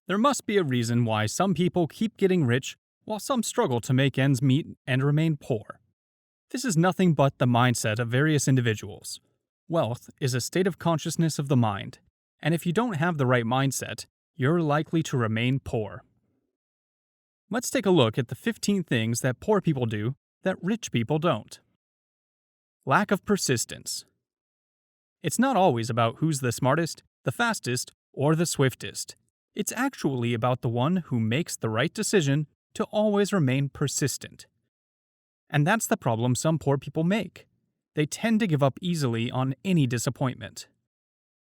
There must be a reason why some people keep getting rich while some struggle to make ends meet and remain poor. This is nothing but the mindset of various individuals. Wealth is a state of consciousness of the mind, and if you don't have the right mindset, you're likely to remain poor. Let's take a look at the 15 things that poor people do that rich people don't. Lack of persistence. It's not always about who's the smartest, the fastest, or the swiftest. It's actually about the one who makes the right decision to always remain persistent. And that's the problem some poor people make. They tend to give up easily on any disappointment.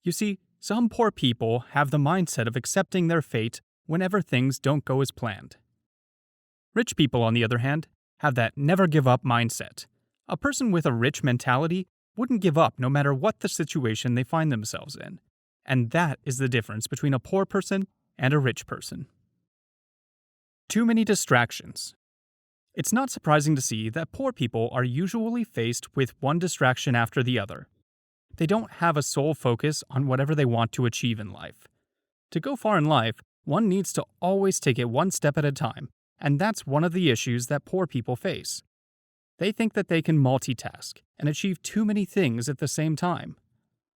You see, some poor people have the mindset of accepting their fate whenever things don't go as planned. Rich people, on the other hand, have that never give up mindset. A person with a rich mentality wouldn't give up no matter what the situation they find themselves in. And that is the difference between a poor person and a rich person. Too many distractions. It's not surprising to see that poor people are usually faced with one distraction after the other. They don't have a sole focus on whatever they want to achieve in life. To go far in life, one needs to always take it one step at a time, and that's one of the issues that poor people face. They think that they can multitask and achieve too many things at the same time.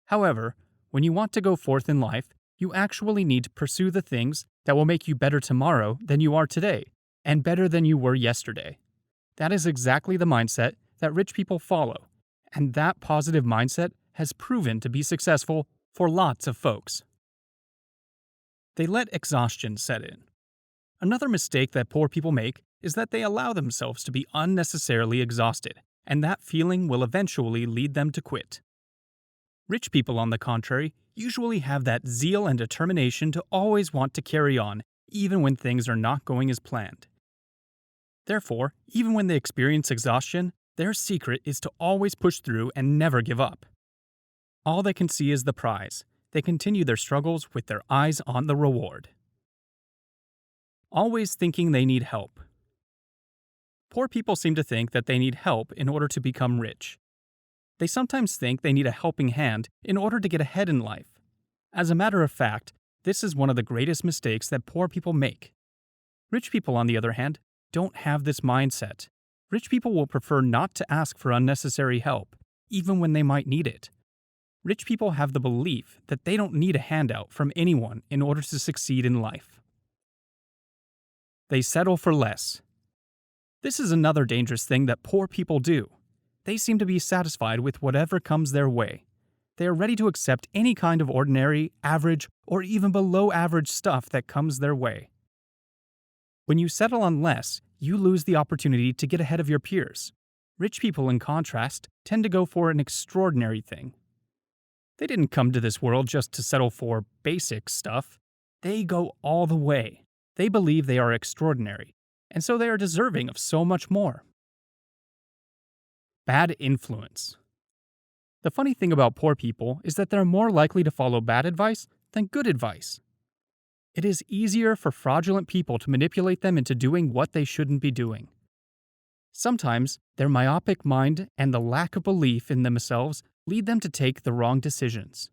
However, when you want to go forth in life, you actually need to pursue the things that will make you better tomorrow than you are today, and better than you were yesterday. That is exactly the mindset that rich people follow, and that positive mindset has proven to be successful for lots of folks. They let exhaustion set in. Another mistake that poor people make is that they allow themselves to be unnecessarily exhausted, and that feeling will eventually lead them to quit. Rich people, on the contrary, usually have that zeal and determination to always want to carry on, even when things are not going as planned. Therefore, even when they experience exhaustion, their secret is to always push through and never give up. All they can see is the prize. They continue their struggles with their eyes on the reward. Always thinking they need help. Poor people seem to think that they need help in order to become rich. They sometimes think they need a helping hand in order to get ahead in life. As a matter of fact, this is one of the greatest mistakes that poor people make. Rich people, on the other hand, don't have this mindset. Rich people will prefer not to ask for unnecessary help, even when they might need it. Rich people have the belief that they don't need a handout from anyone in order to succeed in life. They settle for less. This is another dangerous thing that poor people do. They seem to be satisfied with whatever comes their way. They are ready to accept any kind of ordinary, average, or even below average stuff that comes their way. When you settle on less, you lose the opportunity to get ahead of your peers. Rich people, in contrast, tend to go for an extraordinary thing. They didn't come to this world just to settle for basic stuff. They go all the way. They believe they are extraordinary, and so they are deserving of so much more. Bad influence. The funny thing about poor people is that they're more likely to follow bad advice than good advice. It is easier for fraudulent people to manipulate them into doing what they shouldn't be doing. Sometimes, their myopic mind and the lack of belief in themselves lead them to take the wrong decisions.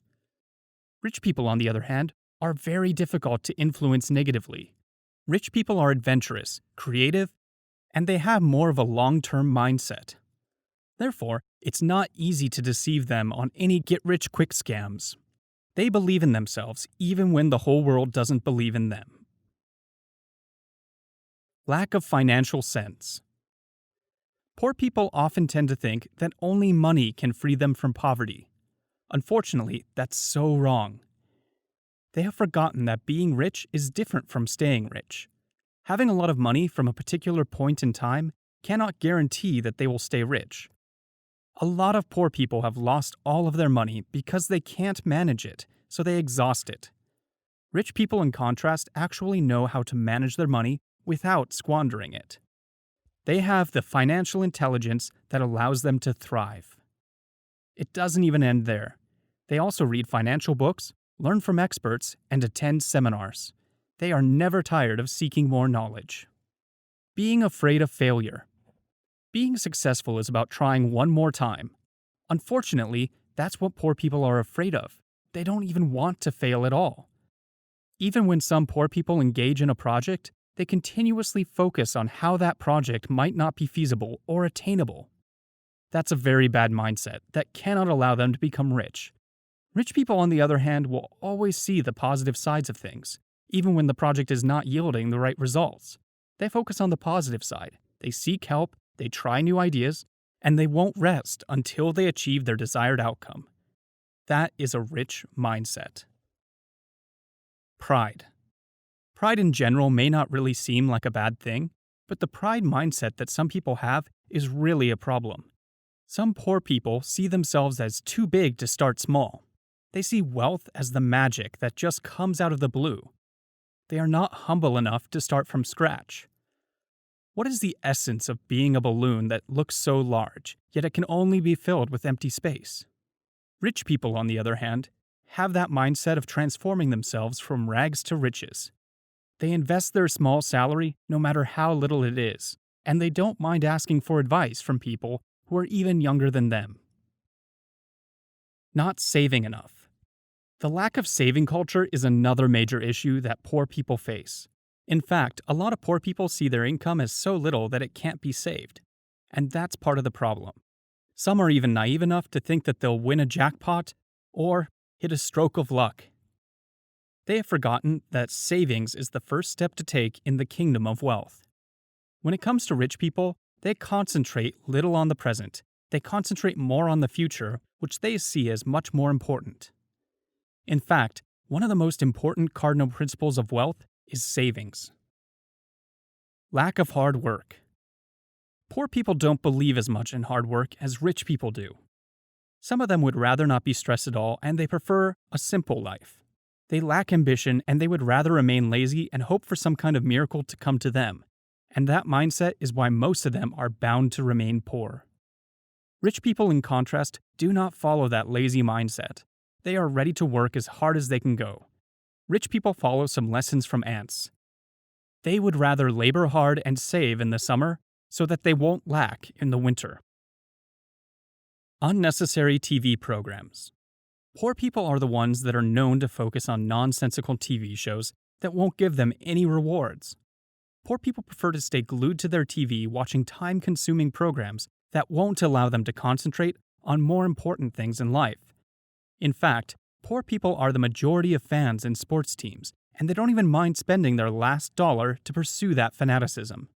Rich people, on the other hand, are very difficult to influence negatively. Rich people are adventurous, creative, and they have more of a long-term mindset. Therefore, it's not easy to deceive them on any get-rich-quick scams. They believe in themselves even when the whole world doesn't believe in them. Lack of financial sense. Poor people often tend to think that only money can free them from poverty. Unfortunately, that's so wrong. They have forgotten that being rich is different from staying rich. Having a lot of money from a particular point in time cannot guarantee that they will stay rich. A lot of poor people have lost all of their money because they can't manage it, so they exhaust it. Rich people, in contrast, actually know how to manage their money without squandering it. They have the financial intelligence that allows them to thrive. It doesn't even end there. They also read financial books, learn from experts, and attend seminars. They are never tired of seeking more knowledge. Being afraid of failure. Being successful is about trying one more time. Unfortunately, that's what poor people are afraid of. They don't even want to fail at all. Even when some poor people engage in a project, they continuously focus on how that project might not be feasible or attainable. That's a very bad mindset that cannot allow them to become rich. Rich people, on the other hand, will always see the positive sides of things, even when the project is not yielding the right results. They focus on the positive side, they seek help, they try new ideas, and they won't rest until they achieve their desired outcome. That is a rich mindset. Pride. Pride in general may not really seem like a bad thing, but the pride mindset that some people have is really a problem. Some poor people see themselves as too big to start small. They see wealth as the magic that just comes out of the blue. They are not humble enough to start from scratch. What is the essence of being a balloon that looks so large, yet it can only be filled with empty space? Rich people, on the other hand, have that mindset of transforming themselves from rags to riches. They invest their small salary, no matter how little it is, and they don't mind asking for advice from people who are even younger than them. Not saving enough. The lack of saving culture is another major issue that poor people face. In fact, a lot of poor people see their income as so little that it can't be saved. And that's part of the problem. Some are even naive enough to think that they'll win a jackpot or hit a stroke of luck. They have forgotten that savings is the first step to take in the kingdom of wealth. When it comes to rich people, they concentrate little on the present. They concentrate more on the future, which they see as much more important. In fact, one of the most important cardinal principles of wealth is savings. Lack of hard work. Poor people don't believe as much in hard work as rich people do. Some of them would rather not be stressed at all, and they prefer a simple life. They lack ambition, and they would rather remain lazy and hope for some kind of miracle to come to them. And that mindset is why most of them are bound to remain poor. Rich people, in contrast, do not follow that lazy mindset. They are ready to work as hard as they can go. Rich people follow some lessons from ants. They would rather labor hard and save in the summer so that they won't lack in the winter. Unnecessary TV programs. Poor people are the ones that are known to focus on nonsensical TV shows that won't give them any rewards. Poor people prefer to stay glued to their TV watching time-consuming programs that won't allow them to concentrate on more important things in life. In fact, poor people are the majority of fans in sports teams, and they don't even mind spending their last dollar to pursue that fanaticism.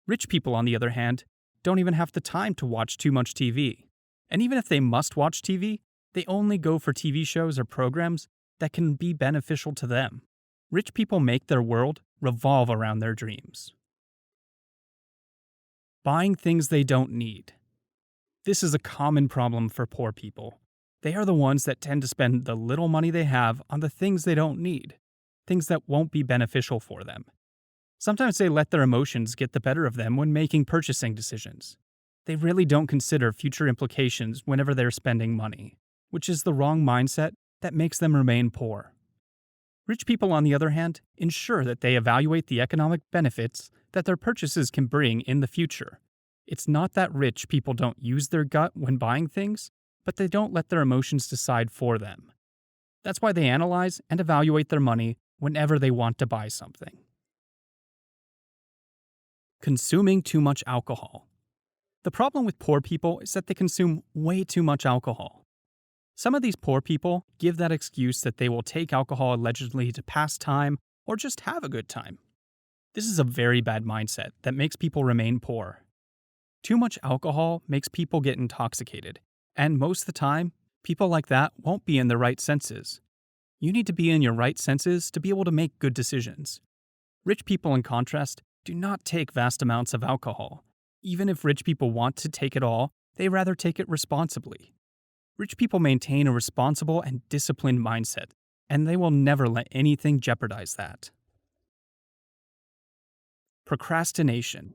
Rich people, on the other hand, don't even have the time to watch too much TV. And even if they must watch TV, they only go for TV shows or programs that can be beneficial to them. Rich people make their world revolve around their dreams. Buying things they don't need. This is a common problem for poor people. They are the ones that tend to spend the little money they have on the things they don't need, things that won't be beneficial for them. Sometimes they let their emotions get the better of them when making purchasing decisions. They really don't consider future implications whenever they're spending money, which is the wrong mindset that makes them remain poor. Rich people, on the other hand, ensure that they evaluate the economic benefits that their purchases can bring in the future. It's not that rich people don't use their gut when buying things, but they don't let their emotions decide for them. That's why they analyze and evaluate their money whenever they want to buy something. Consuming too much alcohol. The problem with poor people is that they consume way too much alcohol. Some of these poor people give that excuse that they will take alcohol allegedly to pass time or just have a good time. This is a very bad mindset that makes people remain poor. Too much alcohol makes people get intoxicated, and most of the time, people like that won't be in their right senses. You need to be in your right senses to be able to make good decisions. Rich people, in contrast, do not take vast amounts of alcohol. Even if rich people want to take it all, they rather take it responsibly. Rich people maintain a responsible and disciplined mindset, and they will never let anything jeopardize that. Procrastination.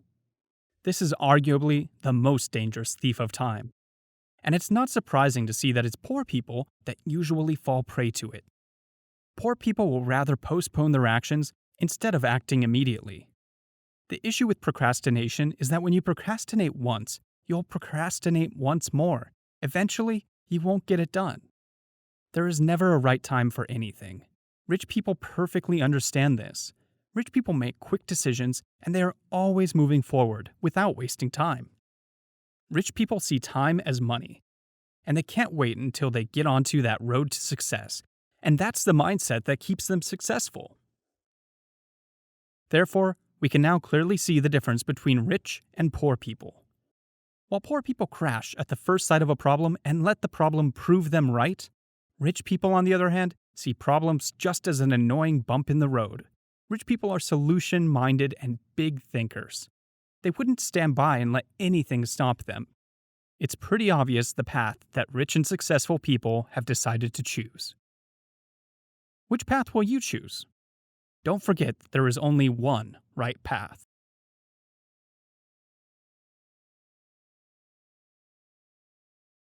This is arguably the most dangerous thief of time. And it's not surprising to see that it's poor people that usually fall prey to it. Poor people will rather postpone their actions instead of acting immediately. The issue with procrastination is that when you procrastinate once, you'll procrastinate once more. Eventually, you won't get it done. There is never a right time for anything. Rich people perfectly understand this. Rich people make quick decisions and they are always moving forward without wasting time. Rich people see time as money, and they can't wait until they get onto that road to success, and that's the mindset that keeps them successful. Therefore, we can now clearly see the difference between rich and poor people. While poor people crash at the first sight of a problem and let the problem prove them right, rich people, on the other hand, see problems just as an annoying bump in the road. Rich people are solution-minded and big thinkers. They wouldn't stand by and let anything stop them. It's pretty obvious the path that rich and successful people have decided to choose. Which path will you choose? Don't forget that there is only one right path.